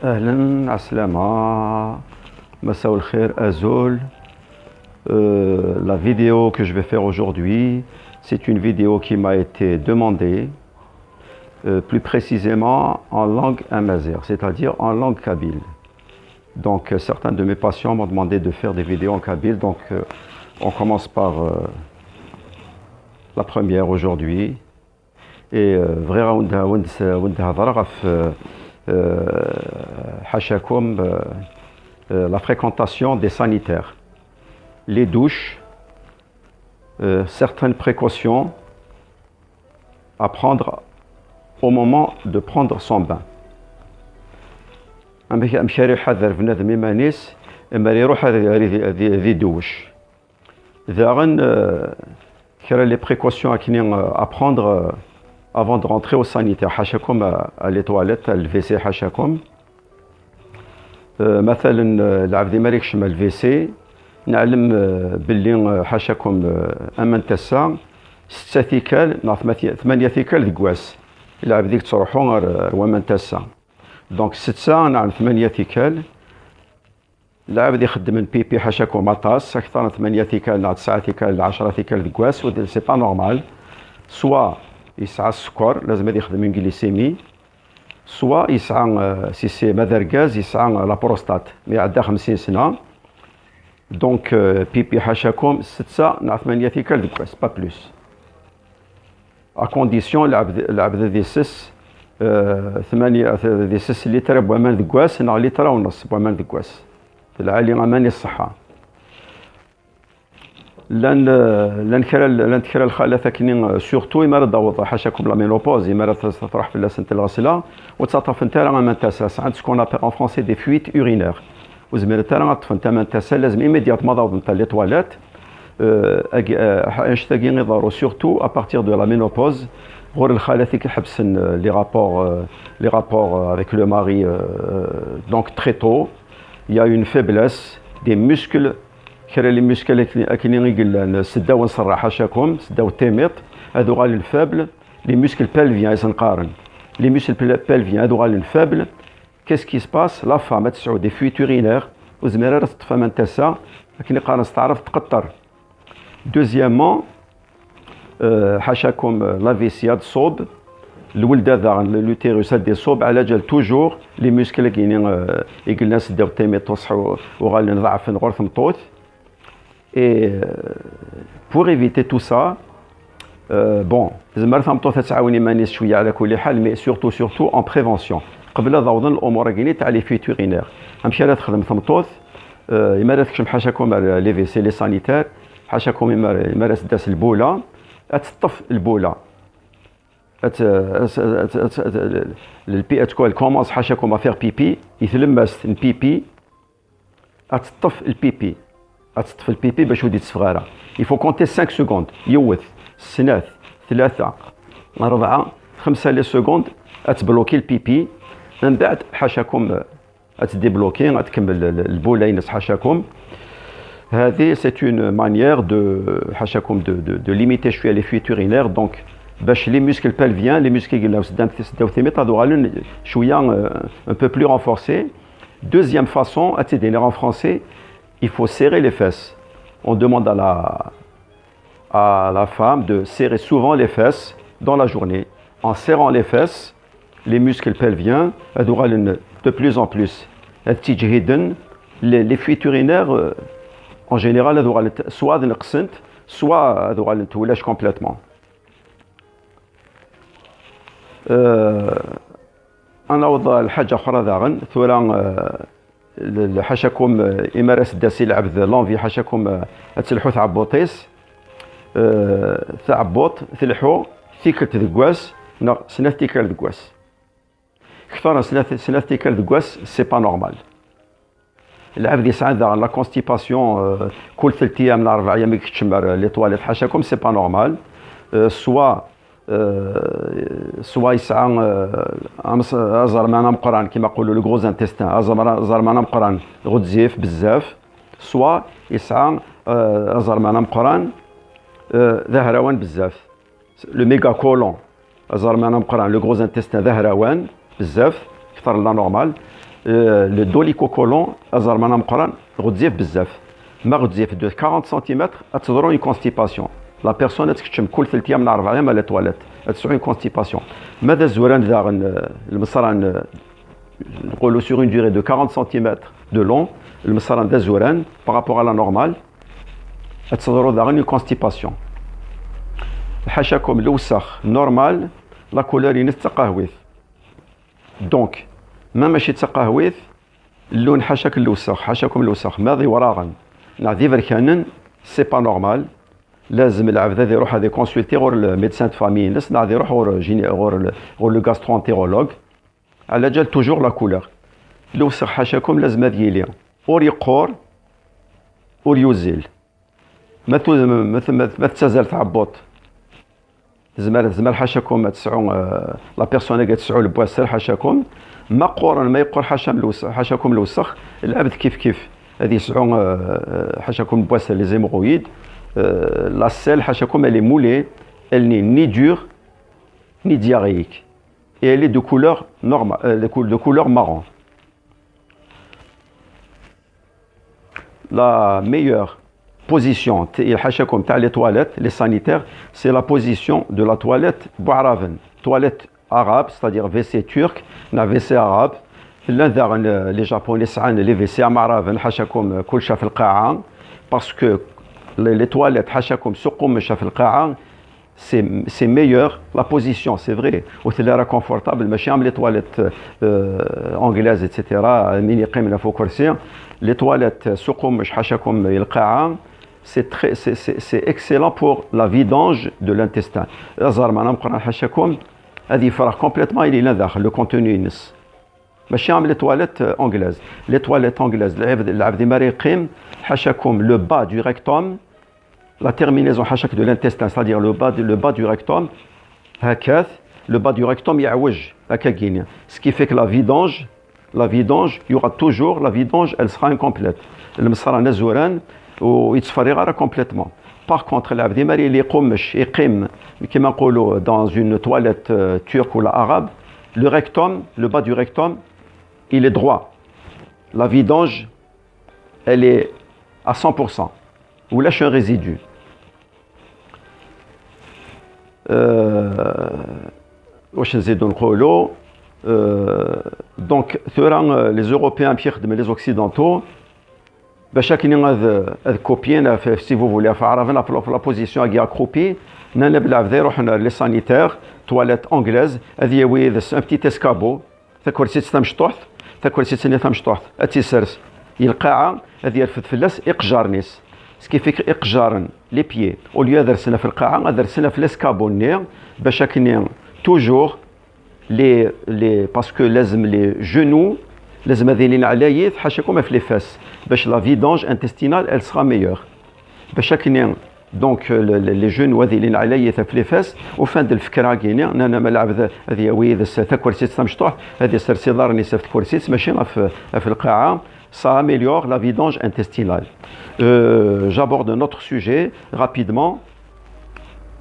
أهلا عسلامة مساء الخير Azul. La vidéo que je vais faire aujourd'hui, c'est une vidéo qui m'a été demandée, plus précisément en langue amazigh, c'est-à-dire en langue kabyle. Donc certains de mes patients m'ont demandé de faire des vidéos en kabyle, donc on commence par la première aujourd'hui. Et vraiment, la fréquentation des sanitaires, les douches, certaines précautions à prendre au moment de prendre son bain. مشاري الحذر بنادم يمانيس اما يروح هذه دوش ذاغن كرا لي بريكوسيون à prendre avant de rentrer au sanitaire حاشاكم les toilettes الفيسي حاشاكم مثلا العبد مالكش مع الفيسي نعلم باللي حاشاكم امان تسا 6 ثيكال نا 8 ثيكال دكواس العبد ديك تروحوا روامان تسا دونك 6 نعم 8 ثيكال العبد يخدم من بيبي حاشاكم مطاس اكثر من 8 ثيكال نعم 9 ثيكال 10 ثيكال دكواس سي با نورمال سوا يسعى السكر لازم هذا يخدم من جليسيمي سوا يسعى سي سي ماذا غاز يسعى لا بروستات مي عندها 50 سنه دونك بيبي حاشاكم 6 نعم 8 ثيكال دكواس با بلوس ا كونديسيون العبد ذي 6 8 ذي 6 لتر بوامان دكواس نعم لتر ونص بوامان دكواس العالي امان الصحه لان كرا الخاله كنين سورتو يمر ضوض حاشاكم لا مينوبوز يمر تروح في لسنه الغسله وتصطف انت راه ما تاساس عند سكون ابل ان فرونسي دي فويت يورينير وزمير انت راه طف انت ما تاسا لازم ايميديات ما ضوض نتاع لي تواليت اشتاقي نضارو سورتو ا بارتير دو لا مينوبوز غور الخاله كيحبس لي رابور avec le mari donc très tôt il y a une faiblesse des muscles كرا لي مشكل كاينين يقول سداو نصرح حاشاكم سداو التيميط هادو غالي الفابل لي مشكل بالفيان يسنقارن لي مشكل بالفيان هادو غالي الفابل كيس كي سباس لا فام تسعو دي فويت يورينير وزميره راس تطفى من تاسا لكن قارن تعرف تقطر دوزيامون حاشاكم لا فيسيا تصوب الولده ذا لوتيروس دي صوب على جال توجور لي مشكل كاينين يقول لنا سداو التيميط تصحو وغالي نضعف غرف مطوط. Et pour éviter tout ça, bon, زعما ثمطوط تعاوني مانيس شويه على كل حال مي سورتو en prévention قبل ضوضن الامور كاينين تاع لي فيت يورينير امشي راه تخدم ثمطوط يمارس كشم حاشاكم لي في سي لي سانيتير حاشاكم يمارس داس البوله تطف البوله البي تكون كومونس حاشاكم افير بيبي يتلمس البيبي تطف البيبي تطفي البيبي باش ودي تصفغاره يفو كونتي 5 سكوند يوث سنات 3 4 5 لي سكوند تبلوكي البيبي من بعد حاشاكم تديبلوكي تكمل البوله ينس حاشاكم هذه سي اون مانيير دو حاشاكم دو ليميتي شويه لي فويت يورينير دونك باش لي موسكل بالفيان لي موسكل اللي سداو ثيميط هادو غالين شويه ان بو بلو رونفورسي دوزيام فاصون اتيدينير ان فرونسي. Il faut serrer les fesses. On demande à la femme de serrer souvent les fesses dans la journée. En serrant les fesses, les muscles pelviens, de plus en plus. Les fuites urinaires, en général, soit soit complètement. أنا وضع الحاجة أخرى ذاغن ثورا حاشاكم إمارس داسي العبد لونفي حاشاكم تلحو ثعبوطيس ثعبوط تلحو ثيكل دكواس سنة ثيكل دكواس كثر سنة ثيكل دكواس سي با نورمال العبد يسعى ذا لا كونستيباسيون كل 3 أيام ل 4 أيام يكتشمر لي تواليت حاشاكم سي با نورمال سوا سوا يسعى زرمانه مقران كما نقولوا لو غروز انتستان زرمانه مقران غدزيف بزاف سوا يسعى زرمانه مقران ذهروان بزاف لو ميغا كولون زرمانه مقران لو غروز انتستان ذهروان بزاف اكثر لا نورمال لو دوليكوكولون ازرمانا مقران غتزيف بزاف ما غتزيف دو 40 سنتيمتر تضرو اون كونستيباسيون لا بيرسون تكتشم كل 3 ايام من 4 ايام على تواليت تسعو اون كونستيباسيون ماذا زوران داغن المصران نقولوا sur une durée de 40 cm de long المصران دا زوران بارابور على نورمال تضرو داغن اون كونستيباسيون حاشاكم الوسخ نورمال لا كولور ينس قهويث دونك ما ماشي تقهويث اللون حاشاك الوسخ حاشاكم الوسخ ماضي وراغا نعذي بركانن سي با نورمال لازم العبد هذا يروح هذا كونسلتي غور الميدسان دو فامي الناس نعذي يروح غور لو غاسترونتيرولوج على جال توجور لا كولور الوسخ حاشاكم لازم هذا يلي اور يقور اور يوزيل ما تزال تعبط زمال حاشاكم تسعو لا بيرسون اللي تسعو البواسير حاشاكم ما قورن ما يقور حاشاكم الوسخ العبد كيف هذه يسعو حاشاكم البواسير لي زيموغويد لا سيل حاشاكم elle est moulée elle n'est ni dure ni diarrhéique et elle est de couleur normale de couleur marron. La meilleure position الحاشاكم تاع les toilettes les sanitaires c'est la position de la toilette بوعرافن toilette arabe c'est-à-dire WC turc نا WC arabe les japonais سعان les WC معرافن حاشاكم كلشا في القاعة parce que les toilettes حاشاكم سقوم مشا في القاعة c'est meilleur la position c'est vrai وتلا راه confortable ماشي عم les toilettes anglaises etc مين يقيم فوق كرسي les toilettes سقوم مش حاشاكم القاعة c'est excellent pour la vidange de l'intestin. أزار معنا مقرن حاشاكم هذه فراغ كومبليتمون إلى لا داخل لو كونتوني ينس ماشي عام لي تواليت أنجليز لي تواليت أنجليز العبد ما يقيم حاشاكم لو با دو ريكتوم لا تيرمينيزون حاشاك دو لانتستان c'est-à-dire le bas du rectum هكاث le bas du rectum يعوج هكا كينيا ce qui fait que la vidange il y aura toujours la vidange elle sera incomplète المصرى نزوران ويتفرغ راه كومبليتمون باغ كونتر العبد ماري اللي يقيم كيما نقولوا dans une toilette turque ou arabe le rectum le bas du rectum il est droit la vidange elle est à 100% ou lâche un résidu واش نزيدو نقولوا دونك ثورا لي زوروبيان كيخدموا لي اوكسيدونتو باش كاينين هاد كوبيين سي فو فولي عرفنا في لا بوزيسيون كي اكروبي نانا بالعبد يروح لي سانيتير تواليت انجليز هذه ويز ان بتيت اسكابو تا كرسي تمشطوح تا كرسي ثاني تمشطوح اتيسرس القاعه هذه يرفد فلاس اقجارنيس سكيفيك اقجارن لي بيي او ليو درسنا في القاعه درسنا في الاسكابو نير باش كاينين توجور لي باسكو لازم لي جونو لازم هذين العلايث حاشاكم في لي فاس باش لا فيدانج انتستينال elle sera meilleure باش كاينين دونك لي جون وهذين العلايث في لي فاس وفان الفكره كاينين انا ملعب هذه ويد تا كرسي تمشطوح هذه سرسي دار نسف كرسي ماشي في القاعه ça améliore la vidange intestinale. J'aborde un autre sujet rapidement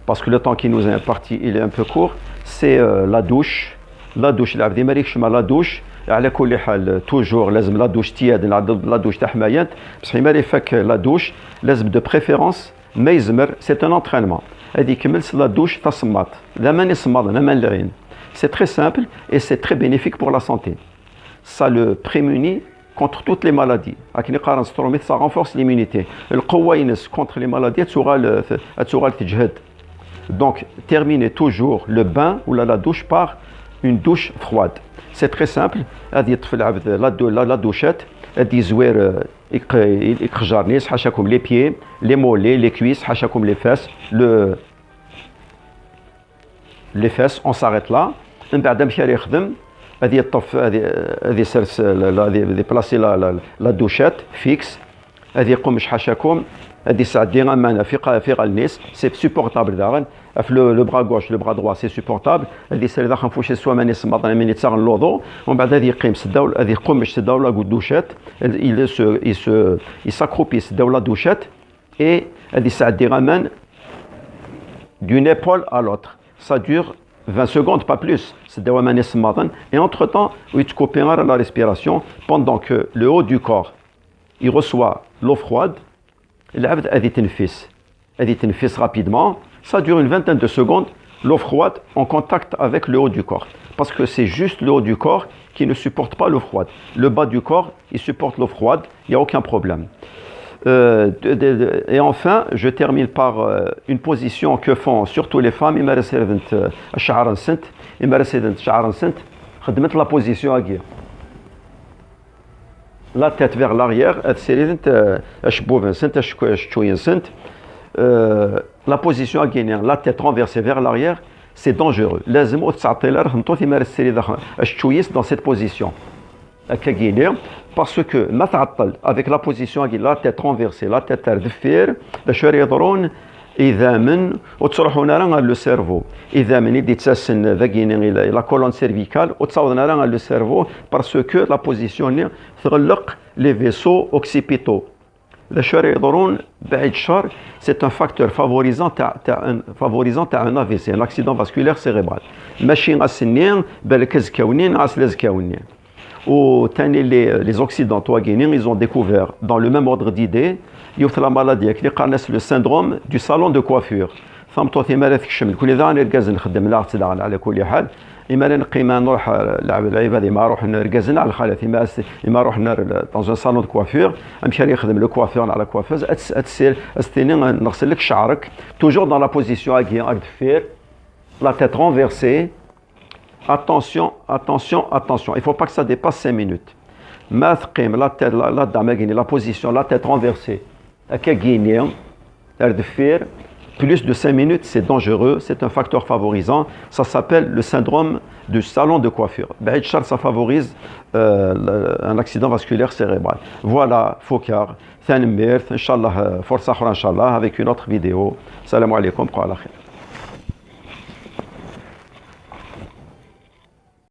parce que le temps qui nous est imparti il est un peu court, c'est la douche. La douche العبد ما يريكش مع لا دوش على كل حال توجور لازم لا دوش تياد لا دوش تاع حمايات بصح ما يفك لا دوش لازم دو بريفيرونس ما يزمر سي ان انترينمون هذه كمل لا دوش تاع الصمات لا ما نصمد لا ما العين سي تري سامبل اي سي تري بينيفيك بور لا سانتي ça le prémunit contre toutes les maladies. Ça renforce l'immunité. Le قوة contre les maladies تسوغال تجهد. Donc terminez toujours le bain ou la douche par une douche froide. C'est très simple. هذه يطفي العبد la douchette. هذه زوير يقجرنيس حاشاكم les pieds, les mollets, les cuisses, حاشاكم les fesses, les fesses. On s'arrête là. من بعد مشى يخدم. هذه يطف هذه سرس هذه بلاصي لا دوشات فيكس هذه يقوم مش حاشاكم هذه ساعه دير معنا في غالنيس سي سوبورتابل داغن في لو برا غوش لو برا دروا سي سوبورتابل هذه سير داخل فوش سوا ماني سمط ماني تساغ اللوضو ومن بعد هذه يقيم سداو هذه يقوم مش سداو لا دوشات il s'accroupit سداو لا دوشات اي هذه ساعه دير مان d'une épaule à l'autre ça dure 20 secondes, pas plus. Et entre-temps, il te coupe la respiration pendant que le haut du corps il reçoit l'eau froide. العبد هذه تنفس rapidement. Ça dure une vingtaine de secondes. L'eau froide en contact avec le haut du corps. Parce que c'est juste le haut du corps qui ne supporte pas l'eau froide. Le bas du corps, il supporte l'eau froide. Il n'y a aucun problème. Et enfin, je termine par une position que font surtout les femmes. La position à guerre. La tête vers l'arrière. La position à guerre, la tête renversée vers l'arrière, c'est dangereux. Dans cette position. Parce que avec la position la tête renversée, la tête تدفير يضرون إذا من وتروحون على le cerveau. إذا من يدي تسسن la colonne cervicale وتصاوبنا على le cerveau parce que la position تغلق les vaisseaux occipitaux. C'est un facteur favorisant un AVC, un accident vasculaire cérébral. Les Occidentaux, ils ont découvert dans le même ordre d'idées la maladie le syndrome du salon de coiffure. إما نقيم نروح العباد هذه ما نروح نركزنا على الخالات إما نروح dans un salon de coiffure نمشي نخدم لو كوافير على كوافيز تسير استني نغسل لك شعرك toujours dans la position à faire la tête renversée. Attention, il ne faut pas que ça dépasse 5 minutes. ما تقيم la tête la position la tête renversée plus de 5 minutes, c'est dangereux, c'est un facteur favorisant. Ça s'appelle le syndrome du salon de coiffure. Ça favorise un accident vasculaire cérébral. Voilà, Fokar. Inch'Allah, force Inch'Allah, avec une autre vidéo. Salam alaikum.